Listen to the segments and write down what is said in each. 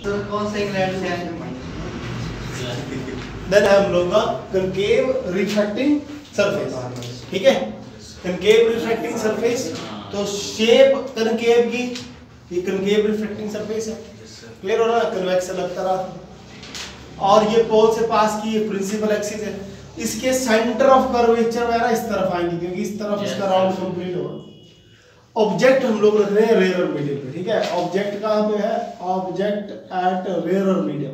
Sir कौन सा England से है? देन हम लोग का कनकेव रिफ्रैक्टिंग सरफेस, ठीक है। कनकेव रिफ्रैक्टिंग सरफेस, तो शेप कनकेव की, ये कनकेव रिफ्रैक्टिंग सरफेस है, क्लियर हो रहा है। कन्वेक्स अलग तरह, और ये पोल से पास की ये प्रिंसिपल एक्सिस है। इसके सेंटर ऑफ कर्वेचर वगैरह इस तरफ आएंगे क्योंकि इस तरफ इसका राउंड कंप्लीट होगा। ऑब्जेक्ट हम लोग रख रहे हैं रेयर मीडियम पे, ठीक है। ऑब्जेक्ट कहाँ पे है? Object at rare medium,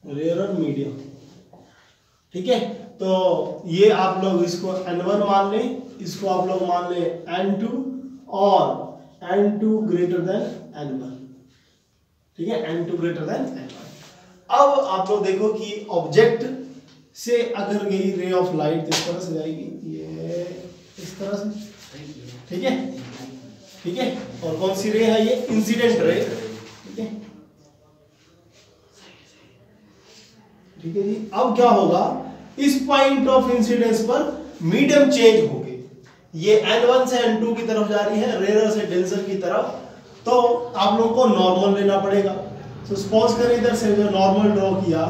rare medium, ठीक है। तो ये आप लोग इसको n1 मान लें, इसको आप लोग मान लें n2 और n2 ग्रेटर देन n1, ठीक है। n2 greater than n1। अब आप लोग देखो कि ऑब्जेक्ट से अगर गई रे ऑफ लाइट इस तरह से जाएगी, ये इस तरह से, ठीक है, ठीक है। और कौन सी रे है? ये इंसिडेंट रे, ठीक है, ठीक है जी। अब क्या होगा, इस पॉइंट ऑफ इंसिडेंस पर मीडियम चेंज होगी। ये n1 से n2 की तरफ जा रही है, रेयर से डेंसर की तरफ, तो आप लोगों को नॉर्मल लेना पड़ेगा। तो सपोज करें इधर से जो नॉर्मल ड्रॉ किया,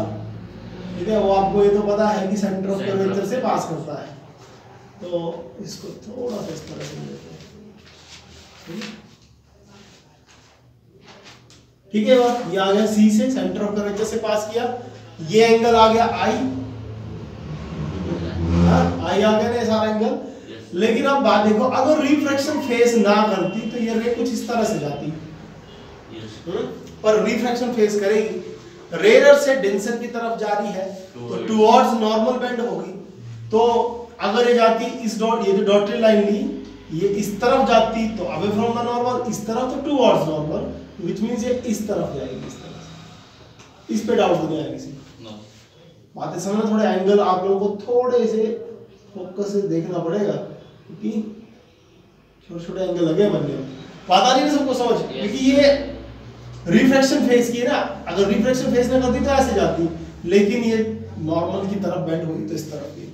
ठीक है, वो आपको ये तो पता है कि सेंटर ऑफ कर्वेचर से पास करता है, तो इसको थोड़ा सा इस तरह से लेते हैं, ठीक है। बात ये आ गया C से, सेंटर ऑफ कर्वेचर से पास किया, ये एंगल आ गया I, आई आ गया ना सारा एंगल। लेकिन अब बात देखो, अगर रिफ्रैक्शन फेस ना करती तो ये रे कुछ इस तरह से जाती, पर रिफ्रैक्शन फेस करेगी, रेयर से डेंसर की तरफ जा रही है तो टुवर्ड्स नॉर्मल बेंड होगी। तो अगर ये जाती इस डॉट, ये जो डॉटेड लाइन ली, ये इस तरफ जाती तो अवे फ्रॉम द नॉर्मल, इस तरफ तो टुवर्ड्स नॉर्मल, व्हिच मींस ये इस तरफ जाएगी, इस तरह से। इस पे डाउट नहीं आएगा किसी को, बातें समझना। थोड़े एंगल आप लोगों को थोड़े से फोकस से देखना पड़ेगा क्योंकि छोटे-छोटे एंगल लगे बनने में, बात आ रही है सबको समझ, क्योंकि ये रिफ्रैक्शन फेस की है ना। अगर रिफ्रैक्शन फेस ना करती तो ऐसे जाती, लेकिन ये नॉर्मल की तरफ बेंड हुई तो इस तरफ गई।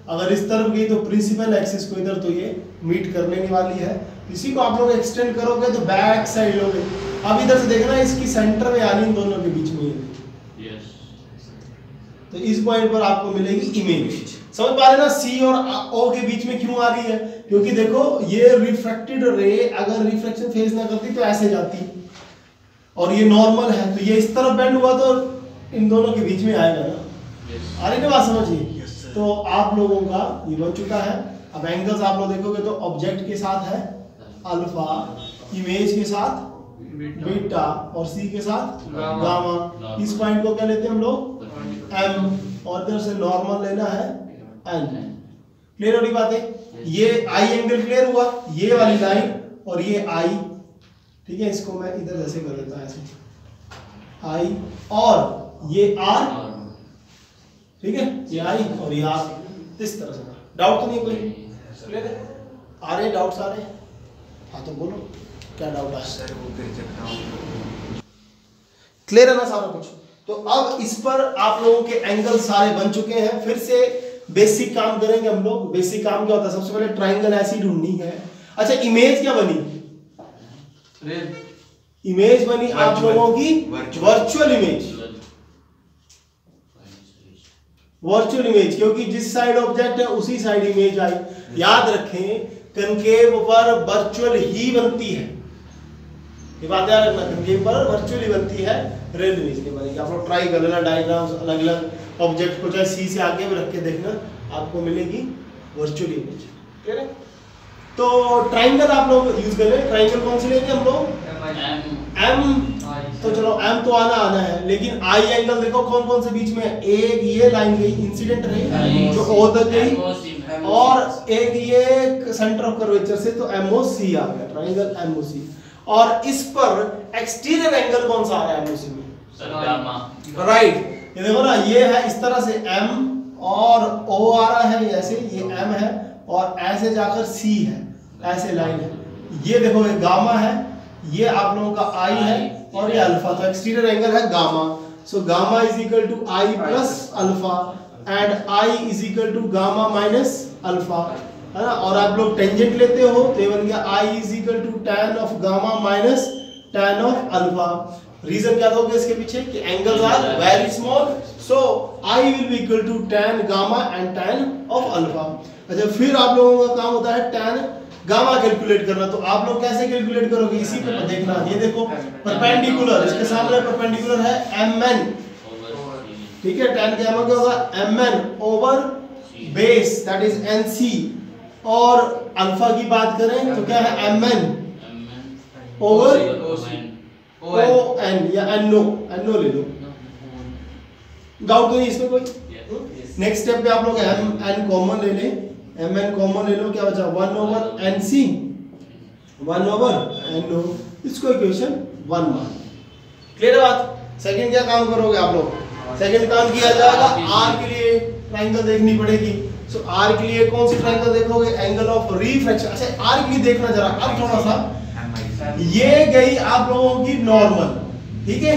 अगर इस तरफ गई तो प्रिंसिपल एक्सिस को इधर तो ये मीट करने वाली है। इसी को आप लोग एक्सटेंड करोगे तो बैक साइड लोगे। अब इधर से देखना, इसकी सेंटर में आनी इन दोनों के बीच में, तो इस पॉइंट पर आपको मिलेगी इमेज। समझ पा रहे ना, C और O के बीच में क्यों आ रही है? क्योंकि देखो ये रिफ्रैक्टेड रे अगर रिफ्रैक्शन फेस ना करती तो ऐसे जाती, और ये नॉर्मल है तो ये इस तरफ बेंड हुआ तो इन दोनों के बीच में आएगा ना। आ रही ना बात समझिए? तो आप लोगों का ये बन चुका है। अब एंगल्स आप लोग देखोगे तो ऑब्जेक्ट के साथ है अल्फा, इमेज के साथ बीटा और C के साथ गामा। इस पॉइंट को क्या लेते हैं हम लोग? M, और इधर से नॉर्मल लेना है N। क्लियर हो रही बात है? ये I एंगल क्लियर हुआ, ये वाली लाइन और ये I, ठीक है। इसको मैं इधर ऐसे कर देता हूं, ऐसे I, और ये R, ठीक है, ये I और ये R, इस तरह से। डाउट तो नहीं कोई? क्लियर है? आ रहे डाउट्स आ रहे? हाँ तो बोलो क्या डाउट है? क्लियर है ना सारा कुछ? तो अब इस पर आप लोगों के एंगल सारे बन चुके हैं। फिर से बेसिक काम करेंगे हम लोग। बेसिक काम क्या होता है? सबसे पहले ट्रायंगल ऐसी ढूंढनी है। अच्छा, इमेज क्या बनी? इमेज बनी आप लोगों की वर्चुअल इमेज। वर्चुअल इमेज, क्योंकि जिस साइड ऑब्जेक्ट है उसी साइड इमेज आई। याद रखें, कनकेव पर वर्चुअल ही बनती है, ये बात याद रखना। कनकेव पर वर्चुअली बनती है, रियल इमेज नहीं बनेगी। आप लोग ट्राई कर लेना, डायग्राम्स अलग अलग ऑब्जेक्ट को चाहे C से आगे भी रख के देखना, आपको मिलेगी वर्चुअल इमेज। ठीक है? तो ट्राइंगल आप लोग यूज कर रहे हैं। ट्राइंगल कौन सी लेंगे हम लोग? M। तो चलो M तो आना है, लेकिन I एंगल देखो कौन कौन से बीच में है। एक ये लाइन गई इंसिडेंट रही जो O तक गई, और एक ये सेंटर ऑफ कर्वेचर से, तो MOC आ गया, ट्राइंगल MOC। और इस पर एक्सटीरियर एंगल कौन सा आ रहा है MOC में? राइट, ये देखो ना, ये है इस तरह से M और O आ रहा है ऐसे, ये M है और ऐसे जाकर C है, ऐसे लाइन है। ये देखो ये गामा है, ये आप लोगों का I है और ये अल्फा। तो एक्सटीरियर एंगल है gamma. So gamma is equal to I plus alpha and I is equal to gamma minus alpha, है ना। और आप लोग टेंजेंट लेते हो तो ये बन गया I is equal to tan of gamma minus tan of alpha. Reason क्या दोगे इसके पीछे कि angles are very small, so I will be equal to tan gamma and tan of alpha. अच्छा, फिर आप लोगों का काम होता है tan गामा कैलकुलेट करना। तो आप लोग कैसे कैलकुलेट करोगे, इसी पे देखना। ये देखो परपेंडिकुलर, इसके सामने परपेंडिकुलर है mn, ठीक है। tan गामा क्या होगा mn over base that is nc, और अल्फा की बात करें तो क्या है mn ओवर on या no ले लो, डाउट नहीं इसमें कोई। नेक्स्ट स्टेप पे आप लोग mn कॉमन ले लें, mn कॉमन ले लो, क्या बचा 1 ओवर nc 1 ओवर no, इसको इक्वेशन 1 मान। क्लियर है बात। सेकंड क्या काम करोगे आप लोग, सेकंड काम किया जाएगा r के लिए ट्रायंगल देखनी पड़ेगी। सो r के लिए कौन सी ट्रायंगल देखोगे, एंगल ऑफ रिफ्रैक्शन। अच्छा, r के लिए देखना जरा, अब थोड़ा सा ये गई आप लोगों की नॉर्मल, ठीक है।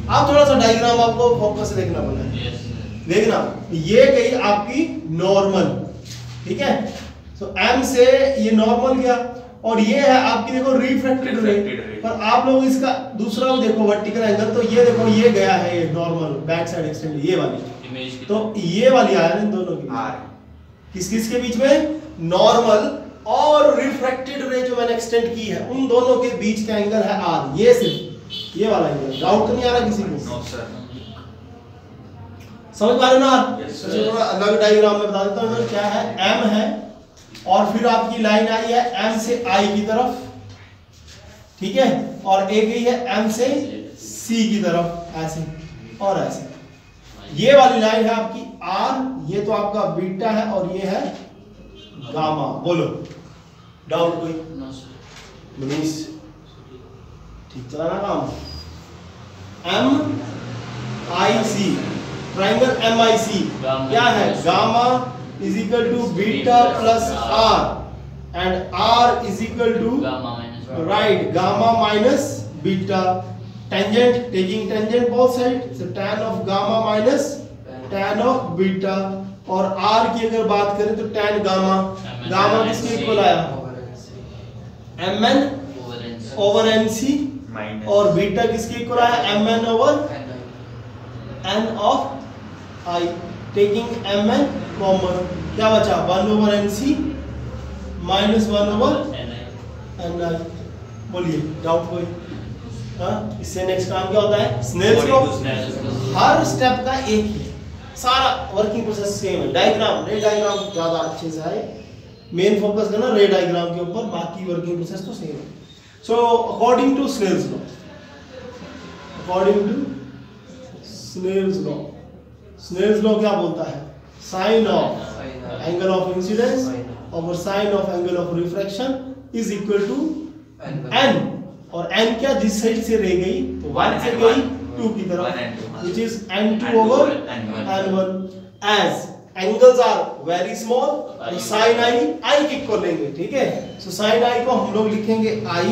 आप थोड़ा सा डायग्राम आपको फोकस से देखना पड़ेगा, देखना। ये गई आपकी नॉर्मल, ठीक है। सो m से ये नॉर्मल गया, और ये है आपकी देखो रिफ्रैक्टेड रे। पर आप लोग इसका दूसरा देखो वर्टिकल एंगल, तो ये देखो ये गया है ये नॉर्मल बैक साइड एक्सटेंड, ये वाली, तो ये वाली आया इन दोनों के किस किस के बीच में, नॉर्मल और रिफ्रैक्टेड रे जो मैंने एक्सटेंड की है, उन दोनों के बीच का एंगल है r। ये सिर्फ ये वाला एंगल, डाउट तो नहीं आ रहा किसी को? No sir. समझ पा रहे हो ना? चलो थोड़ा अलग डायग्राम में बता देता हूं। क्या है, m है, और फिर आपकी लाइन आई है m से i की तरफ, ठीक है, और एक गई है m से c की तरफ, ऐसे और ऐसे। ये वाली लाइन है आपकी r, ये तो आपका बीटा है, और ये है गामा। बोलो डाउट कोई? No sir. मनीष ठीक चला ना काम? MIC ट्रायंगल MIC क्या है, gamma is equal to beta plus r and r is equal to right gamma minus beta. Tangent, taking tangent both side, so tan of gamma minus tan of beta. और r की अगर बात करें तो tan gamma, gamma किसके equal आया, mn over nc, और beta किसके इक्वल आया, mn over n of i। Taking mn common, क्या बचा 1 over nc minus 1 over ni। बोलिए डाउट कोई? हाँ, इससे नेक्स्ट काम क्या होता है, स्नेल्स लॉ। हर स्टेप का एक ही, सारा वर्किंग प्रोसेस सेम है। डायग्राम, रे डायग्राम ज्यादा अच्छे से आए, मेन फोकस करना रे डायग्राम के ऊपर, बाकी वर्किंग प्रोसेस तो सेम है। So according to Snell's law, according to Snell's law, Snell's law क्या बोलता है, sine of angle of incidence over sine of angle of refraction is equal to n, और n क्या जिस साइड से रह गई, तो 1 से गई 2 की तरफ, which is n2 over n1। as angles are very small, तो sin i के इक्वल लेंगे, ठीक है। सो sin i को हम लोग लिखेंगे i,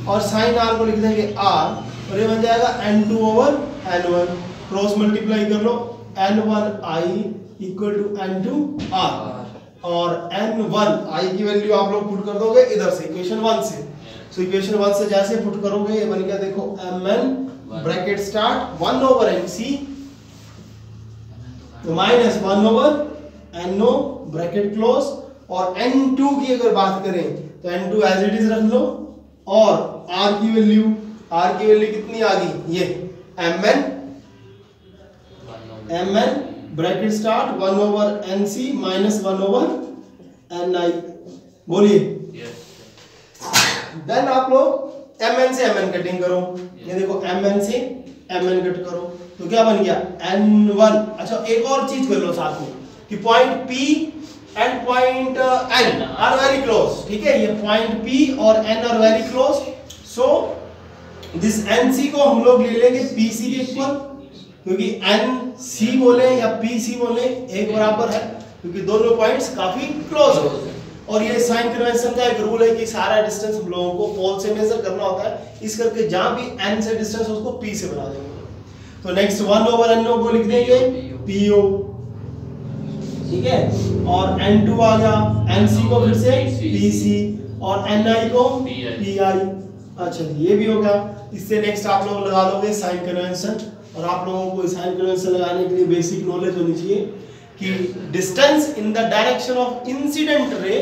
और sin r को लिख देंगे r, और ये बन जाएगा n2 over n1। Cross multiply कर लो, n1 i equal to n2 r, और n1 i की वैल्यू आप लोग पुट कर दोगे इधर से इक्वेशन 1 से। सो इक्वेशन 1 से जैसे पुट करोगे ये बन गया, देखो mn bracket start 1 over nc minus 1 over no bracket close, और n2 की अगर बात करें तो n2 एज इट इज रख लो, और r की वैल्यू कितनी आ गई, ये mn bracket start 1 over nc minus 1 over ni। बोलिए। देन आप लोग mn से mn कटिंग करो, ये देखो mn से mn कट करो, तो क्या बन गया n1। अच्छा, एक और चीज कर लो साथ में कि point P and point N are very close, ठीक है। ये पॉइंट P और N are very close, so this NC को हम लोग ले लेंगे PC के इक्वल, क्योंकि NC बोले या PC बोले एक बराबर है, क्योंकि दोनों पॉइंट्स काफी क्लोज हो। और ये साइन कन्वेंशन का एक रूल है कि सारा डिस्टेंस हम लोगों को पोल से मेजर करना होता है, इस करके जहां भी n से डिस्टेंस उसको p से बना देंगे। तो नेक्स्ट 1 ओवर n0 को लिख देंगे po, ठीक है। और n2 आ गया, nc को फिर से pc, और ni को pi, अच्छा ये भी होगा। इससे नेक्स्ट आप लोग लगा दोगे साइन कन्वेंशन, और आप लोगों को साइन कन्वेंशन लगाने के लिए बेसिक नॉलेज होनी चाहिए कि distance in the direction of incident ray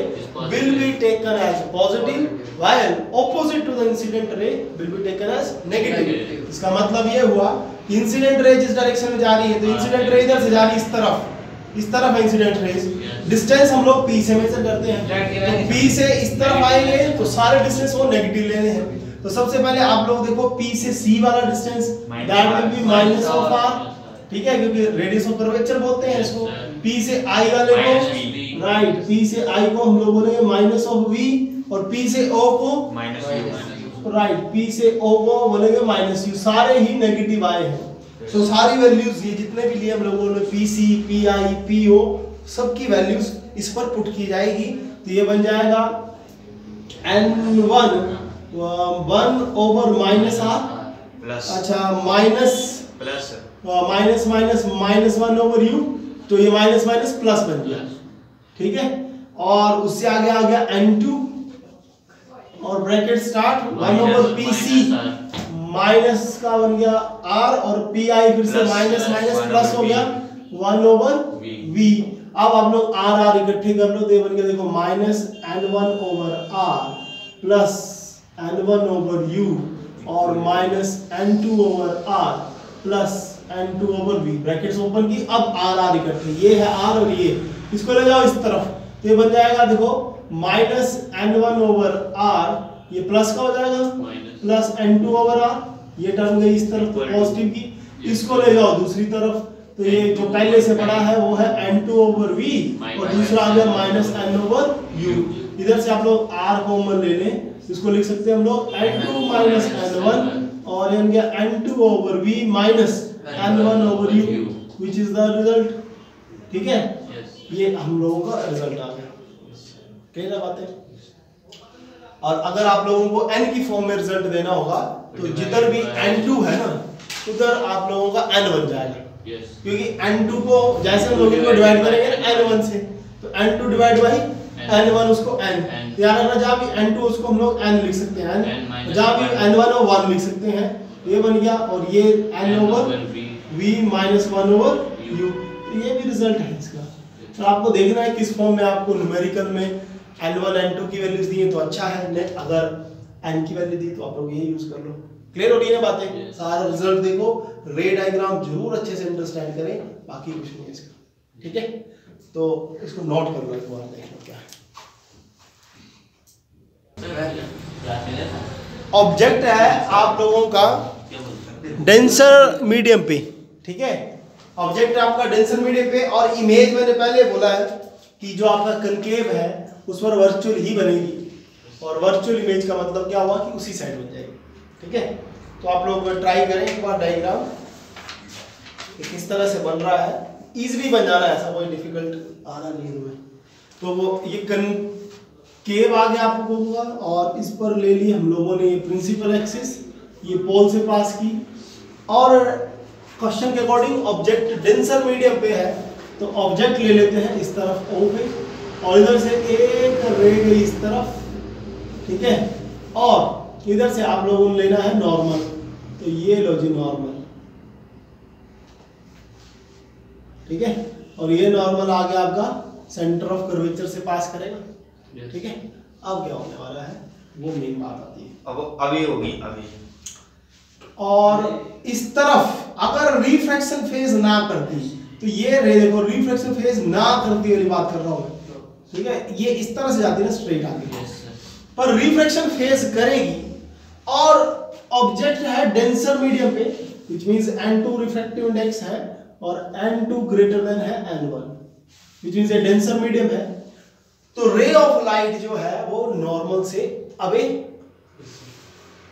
will be taken as positive while opposite to the incident ray will be taken as negative. इसका मतलब ये हुआ कि इंसिडेंट रे जिस डायरेक्शन में जा रही है, तो इंसिडेंट रे इधर से जा रही है इस तरफ है इंसिडेंट रेज। डिस्टेंस हम लोग p से मेजर करते हैं, तो p से इस तरफ आएंगे तो सारे डिस्टेंस को नेगेटिव लेने हैं। तो सबसे पहले आप लोग देखो p से c वाला distance that will be minus of r, ठीक है, क्योंकि रेडियस ऑफ कर्वेचर बोलते हैं इसको। p से i वाले को राइट, p से i को हम लोग बोलेंगे माइनस ऑफ v, और p से o को माइनस u, राइट, p से o को बोलेंगे माइनस u। सारे ही नेगेटिव आए हैं, तो सारी वैल्यूज ये जितने भी लिए हम लोगों ने pc, pi, po सबकी वैल्यूज इस पर पुट की जाएगी। तो ये बन जाएगा n1 1 over minus r plus, अच्छा minus plus minus minus minus 1 over u, तो ये माइनस माइनस प्लस बन गया, ठीक है। और उससे आगे आ गया n2 और bracket start 1 over pc minus का बन गया r, और pi फिर से माइनस माइनस प्लस हो गया 1 ओवर v। अब आप लोग r इकट्ठे कर लो, तो ये बन गया देखो minus n1 over r plus n1 over u और minus n2 over r plus n2 over v। Brackets open की, अब r इकट्ठे, ये है r और ये, इसको ले जाओ इस तरफ, तो ये बन जाएगा देखो माइनस n1 ओवर r, ये प्लस का हो जाएगा प्लस n2 ओवर r, ये टर्म गई इस तरफ पॉजिटिव की, इसको ले जाओ दूसरी तरफ, तो ये जो पहले से पड़ा है वो है n2 ओवर v, और दूसरा आ गया माइनस n ओवर u। इधर से आप लोग r कॉमन ले लें, इसको लिख सकते हैं हम लोग n2 माइनस n1, और ये गया n2 over v minus n1 over u, which is the result, ठीक है। ये हम लोगों का रिजल्ट आ गया, कही ना बातें। और अगर आप लोगों को n की फॉर्म में रिजल्ट देना होगा, तो जिधर भी n2 है ना, उधर आप लोगों का n बन जाएगा, क्योंकि n2 को जैसे हम लोग इसको डिवाइड करेंगे n1 से, तो n2 डिवाइड बाई n1 उसको n, याद रखना, जहाँ भी n2 उसको हम लोग n लिख सकते हैं, n, जहाँ भी n1 हो 1 लिख सकते हैं, ये बन गया, और ये n over v minus 1 over u, ये भी रिजल्ट है इसका। तो आपको देखना है किस फॉर्म में आपको न्यूमेरिकल में n1 n2 की वैल्यूज दी है तो अच्छा है, नहीं अगर n की वैल्यू दी तो आप लोग ये यूज कर लो। क्लियर हो रही है बातें, सारा रिजल्ट देखो, रे डायग्राम जरूर अच्छे से अंडरस्टैंड करें, बाकी कुछ नहीं है इसका, ठीक है। तो इसको नोट कर लो, एक बार देख लो क्या है। ऑब्जेक्ट है आप लोगों का डेंसर मीडियम पे, ठीक है, ऑब्जेक्ट आपका डेंसर मीडियम पे, और इमेज मैंने पहले बोला है कि जो आपका कनकेव है उस पर वर्चुअल ही बनेगी, और वर्चुअल इमेज का मतलब क्या हुआ कि उसी साइड बन जाएगी, ठीक है। तो आप लोग ट्राई करें एक बार डायग्राम किस तरह से बन रहा है, इजीली बन जा रहा है, ऐसा कोई डिफिकल्ट आना नहीं है। तो वो ये कनकेव आ गया आपको होगा, और इस पर ले ली हम लोगों ने ये प्रिंसिपल एक्सिस, ये पोल से पास की, और क्वेश्चन के अकॉर्डिंग ऑब्जेक्ट डेंसर मीडियम पे है, तो ऑब्जेक्ट ले लेते हैं इस तरफ O पे, और इधर से एक रे गई इस तरफ, ठीक है, और इधर से आप लोगों ने लेना है नॉर्मल, तो ये लो जी नॉर्मल, ठीक है, और ये नॉर्मल आ गया आपका सेंटर ऑफ कर्वेचर से पास करेगा, ठीक है। अब क्या होने वाला है वो मेन बात आती है, अब अभी होगी अभी। और इस तरफ अगर रिफ्रैक्शन फेज ना करती, तो ये रे देखो रिफ्रैक्शन फेज ना करती वाली बात कर रहा हूं, ठीक है, ये इस तरह से जाती है ना स्ट्रेट आगे, पर रिफ्रैक्शन फेज करेगी, और ऑब्जेक्ट है डेंसर मीडियम पे, which means n2 refractive index है, और n2 ग्रेटर देन है n1, व्हिच मींस ये डेंसर मीडियम है, तो रे ऑफ लाइट जो है वो नॉर्मल से अवे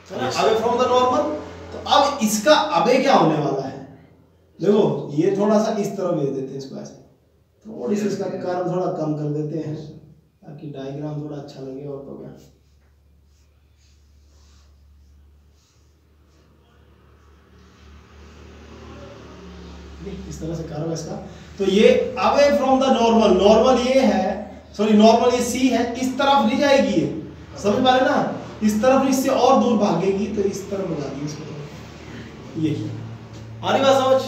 है ना, अवे फ्रॉम द नॉर्मल। तो अब इसका अबे क्या होने वाला है, देखो ये थोड़ा सा इस तरह भेज देते हैं इसको, ऐसे थोड़ी सी इसका कर्व थोड़ा कम कर देते हैं ताकि डायग्राम थोड़ा अच्छा लगे, और तो क्या इस तरह से कर्व है इसका। तो ये away from the normal, normal ये है, सॉरी नॉर्मल ये सी है, इस तरफ नहीं जाएगी ये, समझ पा रहे ना, इस तरफ इससे और दूर भागेगी तो इस तरफ भगा दी इसको, ये आ रही बात समझ।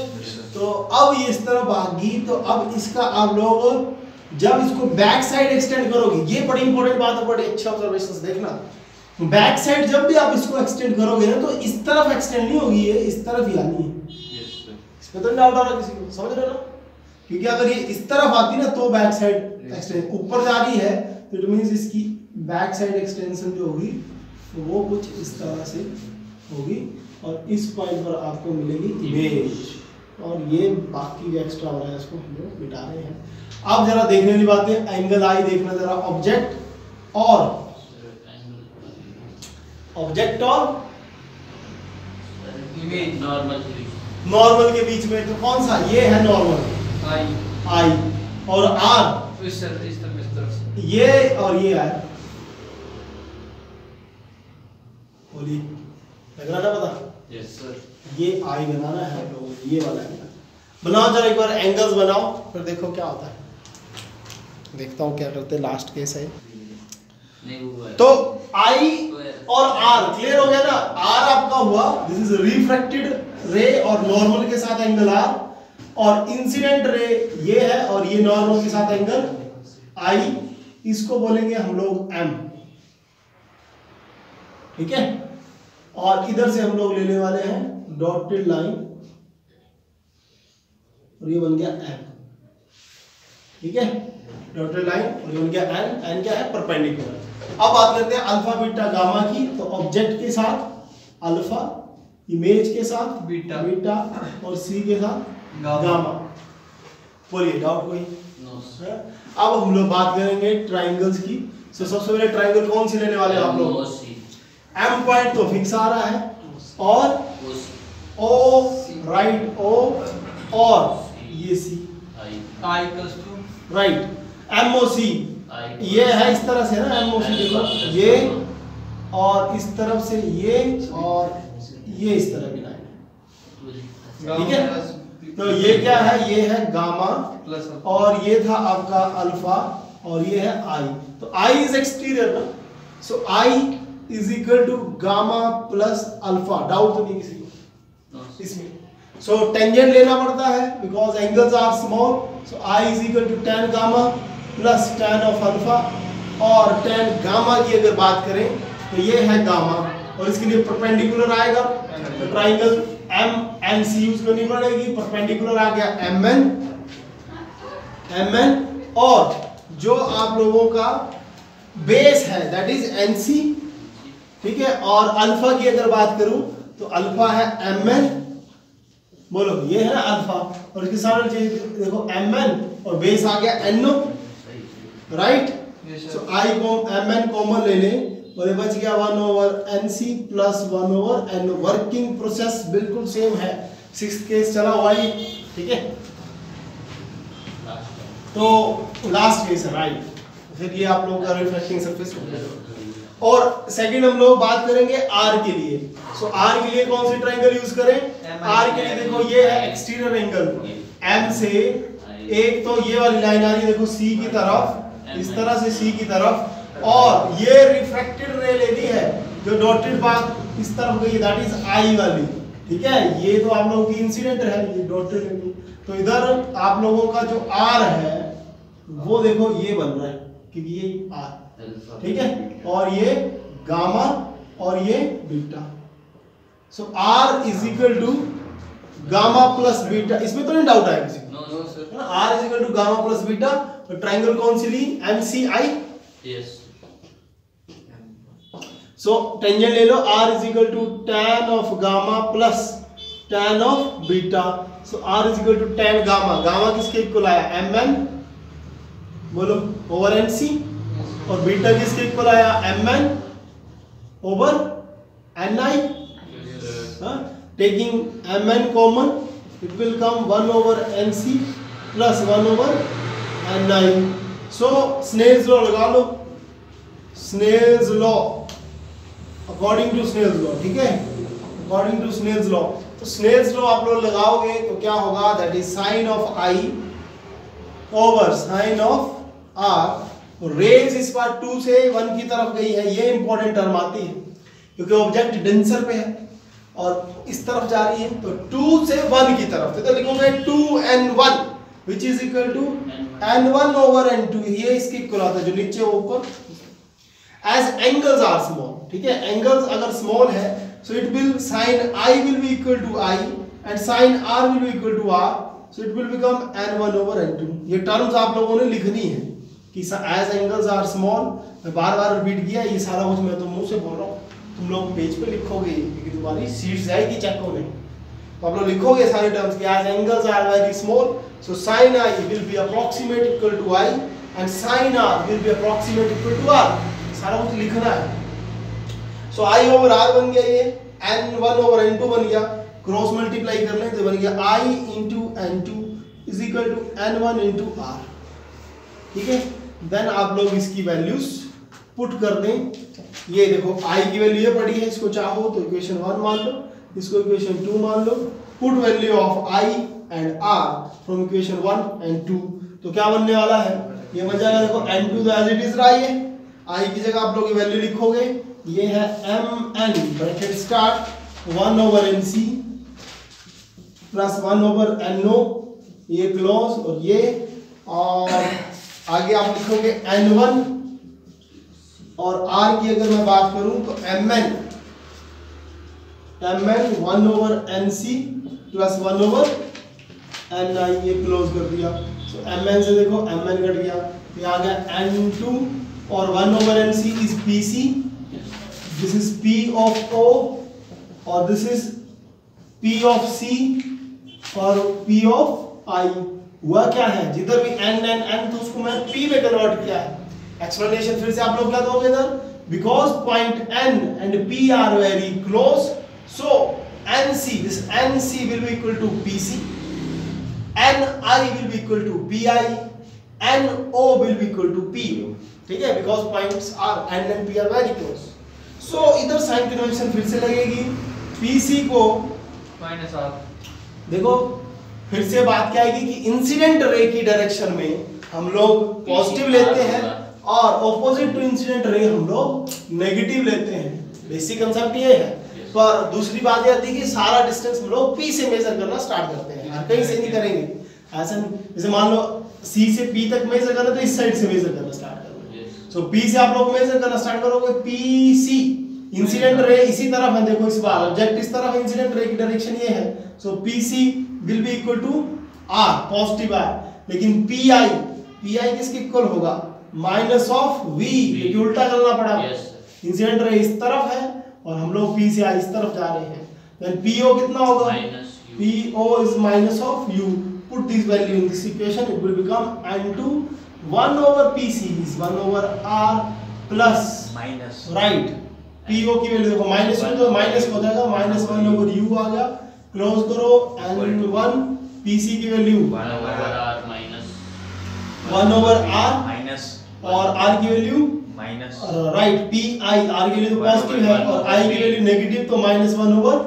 तो अब ये इस तरफ भागी, तो अब इसका आप लोग जब इसको बैक साइड एक्सटेंड करोगे, ये बड़ी इंपॉर्टेंट बात है, बड़ी अच्छे ऑब्जर्वेशंस देखना। बैक साइड जब भी आप इसको एक्सटेंड करोगे ना, तो इस तरफ एक्सटेंड नहीं होगी, ये इस तरफ ही आनी है। इसमें तो डाउट आ रहा किसी को, समझ रहे हो ना? क्योंकि अगर ये इस तरफ आती ना तो बैक साइड एक्सटेंड ऊपर जा रही है, तो इट मींस इसकी बैक साइड एक्सटेंशन जो होगी तो वो कुछ इस तरह से होगी, और इस पॉइंट पर आपको मिलेगी इमेज, और ये बाकी जो एक्स्ट्रा हो रहा है इसको हम लोग मिटा रहे हैं। अब जरा देखने वाली बात है, एंगल आई देखना जरा, ऑब्जेक्ट और इमेज नॉर्मल के बीच में, तो कौन सा ये है नॉर्मल आई, और आर इस तरफ से ये, और ये है, बोलिए लग रहा था पता? Yes sir. ये आई बनाना है आप लोगों को, ये वाला है बनाओ जरा एक बार, एंगल्स बनाओ, फिर देखो क्या होता है। देखता हूँ क्या करते हैं, लास्ट केस है। तो आई और आर क्लियर हो गया ना? आर आपका हुआ, दिस इज रिफ्रैक्टेड रे और नॉर्मल के साथ एंगल आर, और इंसिडेंट रे ये है और ये नॉर्मल के साथ एंगल आई, इसको बोलेंगे हम लोग एम, ठीक है। और इधर से हम लोग लेने वाले हैं डॉटेड लाइन, और ये बन गया एन, ठीक है, डॉटेड लाइन, और ये बन गया एन। एन क्या है? परपेंडिकुलर। अब बात करते हैं अल्फा बीटा गामा की। तो ऑब्जेक्ट के साथ अल्फा, इमेज के साथ बीटा, बीटा और सी के साथ गामा। बोलिए डाउट कोई? No sir. अब हम लोग बात करेंगे ट्राइंगल्स की। तो सबसे पहले ट्राइंगल कौन सी लेने वाले आप लोग? एम पॉइंट तो फिक्स आ रहा है, और ओ राइट ओ, और ये C I plus two right, M O C ये है इस तरह से ना, एम ओ सी देखो ये, और इस तरफ से ये, और ये इस तरह की लाइन, ठीक है। तो ये क्या है? ये है गामा प्लस, और ये था आपका अल्फा, और ये है आई। तो आई इज एक्सटीरियर ना, so I is equal to gamma plus alpha. Doubt तो नहीं किसी को इसमें? सो टेंजेंट लेना पड़ता है because angles are small, so I is equal to tan gamma plus tan of alpha, और tan गामा की अगर बात करें तो ये है गामा, और इसके लिए परपेंडिकुलर आएगा, तो triangle M N C use करनी पड़ेगी। परपेंडिकुलर आ गया एम एन, और जो आप लोगों का बेस है दैट इज एन सी, ठीक है। और अल्फा की अगर बात करूं तो अल्फा है एम एन, बोलो ये है ना अल्फा, और इसके सामने देखो एम एन, और बेस आ गया एन ओ, राइट। सो आई को एम एन कॉमन ले लें, और ये बच गया 1 over N C plus 1 over N. Working process बिल्कुल सेम है, 6th केस चला हुआ ही, ठीक है। तो लास्ट केस है राइट, फिर ये आप लोगों का रिफ्लेक्टिंग सरफेस हो गया। और सेकंड हम लोग बात करेंगे आर के लिए। सो आर के लिए कौन सी ट्रायंगल यूज करें? आर के लिए देखो ये है एक्सटीरियर एंगल, एम से एक तो ये वाली लाइन आ रही है देखो सी की तरफ, इस तरह से सी की तरफ, और ये रिफ्रैक्टेड रे लेनी है जो डॉटेड बात इस तरफ गई, दैट इज आई वाली, ठीक है। ये तो आप लोगों की इंसिडेंट है, ये डॉटेड लेनी। तो इधर आप लोगों का जो आर है वो देखो ये बन रहा है, क्योंकि ये आर, ठीक है, और ये गामा और ये beta. So R is equal to gamma plus beta, इसमें तो नहीं डाउट आया किसी को? No sir. R is equal to gamma plus beta. तो ट्रायंगल कौन सी ली? M C I. Yes. So tangent ले लो, R is equal to tan of gamma plus tan of beta. So R is equal to tan gamma, gamma किसके equal आया? M N, बोलो over N सी, और beta किसके equal आया? M N over N I. Taking M N common, it will come 1 over N C plus 1 over N I. So Snell's law लगा लो, Snell's law, according to Snell's law, ठीक है, according to Snell's law. तो Snell's law आप लोग लगाओगे तो क्या होगा? That is sine of I over sine of R. रेज इस बार 2 से 1 की तरफ गई है, ये इंपॉर्टेंट टर्म आती है। क्योंकि ऑब्जेक्ट डेंसर पे है और इस तरफ जा रही है, तो 2 से 1 की तरफ, तो लिखोगे 2n1 which is equal to n1 over n2, ये इसकी इक्वल आता है, जो नीचे ऊपर। एज एंगल्स आर स्मॉल, ठीक है, एंगल्स अगर स्मॉल है so it will sine I will be equal to I and sine R will be equal to R, so it will become n1 over n2। ये terms आप लोगों ने लिखनी है कि एज एंगल्स आर स्मॉल, मैं बार बार repeat किया, ये सारा कुछ मैं तो मुंह से बोल रहा हूँ, तुम लोग पेज पे लिखोगे क्योंकि तुम्हारी सीट जाएगी चेक होने, तो आप लोग लिखोगे सारे टर्म्स कि as angles are very small so sin I will be approximate equal to I and sin R will be approximate equal to R, सारा कुछ लिखना है। सो I ओवर R बन गया, ये n1 ओवर n2 बन गया, क्रॉस मल्टीप्लाई कर लें तो बन गया I into n2 is equal to n1 into R, ठीक है। देन आप लोग इसकी वैल्यूज पुट कर दें, ये देखो I की वैल्यू ये पड़ी है, इसको चाहो तो इक्वेशन 1 मान लो, इसको इक्वेशन 2 मान लो, put value of I and R from equation 1 and 2, तो क्या बनने वाला है, ये बन जाएगा, देखो n2 तो एज इट इज रहा है, I की जगह आप लोग ये वैल्यू लिखोगे, ये है mn bracket start 1 over nc plus 1 over no, ये क्लोज, और ये, और आगे आप लिखोगे n1, और R की अगर मैं बात करूं तो mn 1 over nc plus 1 over ni, ये क्लोज कर दिया, सो mn से देखो mn कट गया, ये आ गया n2, और 1 over nc is pc, this is p of o, और this is p of c और p ऑफ i। हुआ क्या है, जिधर भी n तो उसको मैं p में कन्वर्ट किया है। एक्सप्लेनेशन फिर से आप लोग क्या दोगे इधर, because point n and p are very close, so nc, this nc will be equal to pc, ni will be equal to pi, no will be equal to po, ठीक है, because points are n and p are very close. So इधर sign convention फिर से लगेगी, pc को -r, देखो फिर से बात क्या आएगी कि इंसिडेंट रे की डायरेक्शन में हम लोग पॉजिटिव लेते हैं और ऑपोजिट टू इंसिडेंट रे हम लोग नेगेटिव लेते हैं, बेसिक कंसेप्ट ये है। पर दूसरी बात ये आती है कि सारा डिस्टेंस हम लोग P से मेजर करना स्टार्ट करते हैं, हर कहीं से नहीं करेंगे, ऐसा जैसे मान लो C से P तक मेजर करना तो इस साइड से मेजर करना स्टार्ट करोगे, सो P से आप लोग मेजर करना स्टार्ट करोगे, PC इंसिडेंट रे इसी तरफ है, देखो इस बार ऑब्जेक्ट इस तरफ, इंसिडेंट रे की डायरेक्शन ये है, so PC will be equal to R positive R, लेकिन PI किसके इक्वल होगा, माइनस ऑफ V, क्योंकि उल्टा करना पड़ा, इंसिडेंट रे इस तरफ है और हम लोग P से I इस तरफ जा रहे हैं, देन PO कितना होगा, PO is minus of U, put this value in this equation, it will become n2 1 over PC is 1 over R plus minus, right, PO की वैल्यू देखो माइनस U तो माइनस हो जाएगा, माइनस 1 ओवर U आ गया, close करो, n1 PC की value 1 over R minus 1 over R minus, और R की value minus, right, PI R की वैल्यू पॉजिटिव है और I की वैल्यू नेगेटिव, तो माइनस 1 ओवर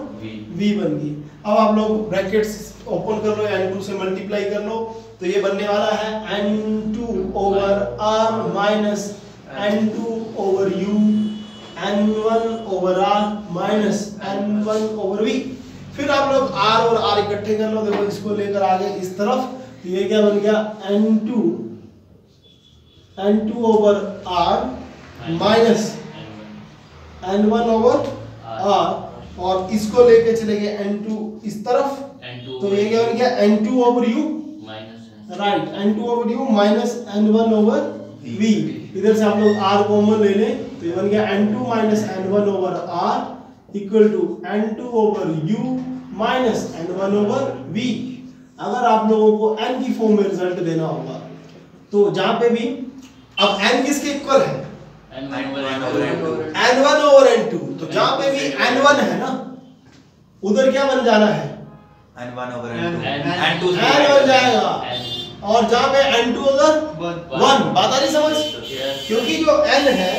V बन गई। अब आप लोग ब्रैकेट्स ओपन कर लो, n2 से मल्टीप्लाई कर लो, तो ये बनने वाला है n2 over R minus n2 over U, n1 over R minus n1 over V। फिर आप लोग R और R इकट्ठे कर लो, देखो इसको लेकर आगे इस तरफ, तो ये क्या बन गया, n2 over R minus n1 over R, और इसको लेके चले गए n2 इस तरफ, तो ये क्या बन गया, n2 over U minus, right, n2 over U minus n1 over V। इधर से आप लोग R कॉमन ले लें, तो ये बन गया n2 minus n1 over R equal to n2 over U minus n1 over V। अगर आप लोगों को n की फॉर्म में रिजल्ट देना होगा तो जहां पे भी, अब n किसके इक्वल है, n1 ओवर n2, तो जहां पे भी n1 है ना उधर क्या बन जाना है, n1 ओवर n2 n बन जाएगा, और जहां पे n2 उधर 1, बात आ रही समझ, क्योंकि जो n है,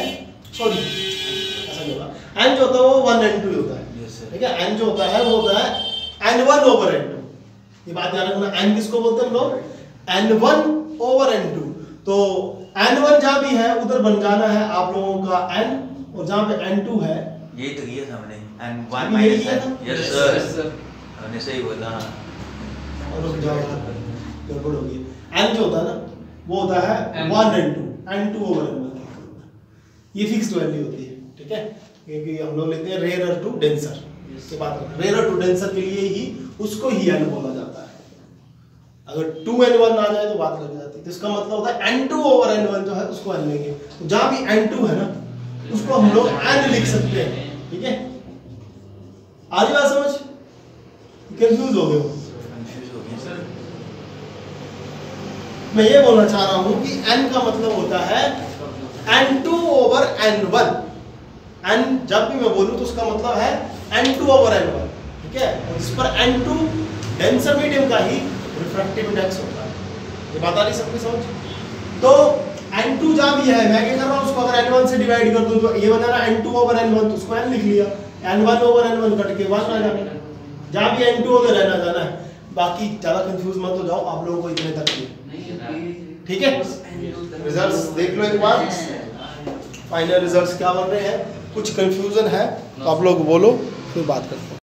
सॉरी ऐसा नहीं होगा, n जो होता है वो 1 n2 होता है, ठीक है, n जो होता है वो होता है n1 ओवर n2, ये बात ध्यान रखना, n किसको बोलते हैं हम लोग, n1 ओवर n2, तो n1 जहां भी है उधर बन जाना है आप लोगों का n, और जहां पे n2 है यही तो किया था हमने एंड अभी 1 यही माइनस किया था? Yes Yes, sir sir. हमने सही बोला हाँ और रुक जाओ यार, गड़बड़ हो गई। n जो होता है ना वो होता है N. 1 and 2 n2 over n1 ये फिक्स्ड वैल्यू होती है, ठीक है, क्योंकि हम लोग लेते हैं रेयर टू डेंसर के बात करते हैं। रेयर टू डेंसर के लिए ही उसको ही n बोला जाता है। अगर 2n1 आ जाए तो बात लग जाती है। तो इसका मतलब होता है n2 over n1 जो है उसको n लेंगे। तो जहां भी n2 है ना उसको हम लोग n लिख सकते हैं, ठीक है। आ रही बात समझ? कंफ्यूज हो गए हो? कंफ्यूज हो गया सर मैं ये बोलना चाह रहा हूं कि n का मतलब होता है n2 over n1। n जब भी मैं बोलूं तो उसका मतलब है n2 over n1, ठीक है। और इस पर n2 डेंसर मीडियम का ही रिफ्रैक्टिव इंडेक्स होता है। ये बात आ रही सबकी समझ? तो n2 जहां भी है मैं क्या कर रहा हूं उसको अगर n1 से डिवाइड कर दूं तो ये बना रहा n2 over n1 तो उसको n लिख लिया, n1 over n1 कट के 1 आ जाएगा। जहां भी n2 होगा रहना जाना है। बाकी ज्यादा कंफ्यूज मत हो जाओ, आप लोगों को इतने तक ही, ठीक है। रिजल्ट्स देख लो एक बार, फाइनल रिजल्ट्स क्या बन रहे हैं। कुछ कंफ्यूजन है तो आप लोग बोलो, फिर बात करते हैं।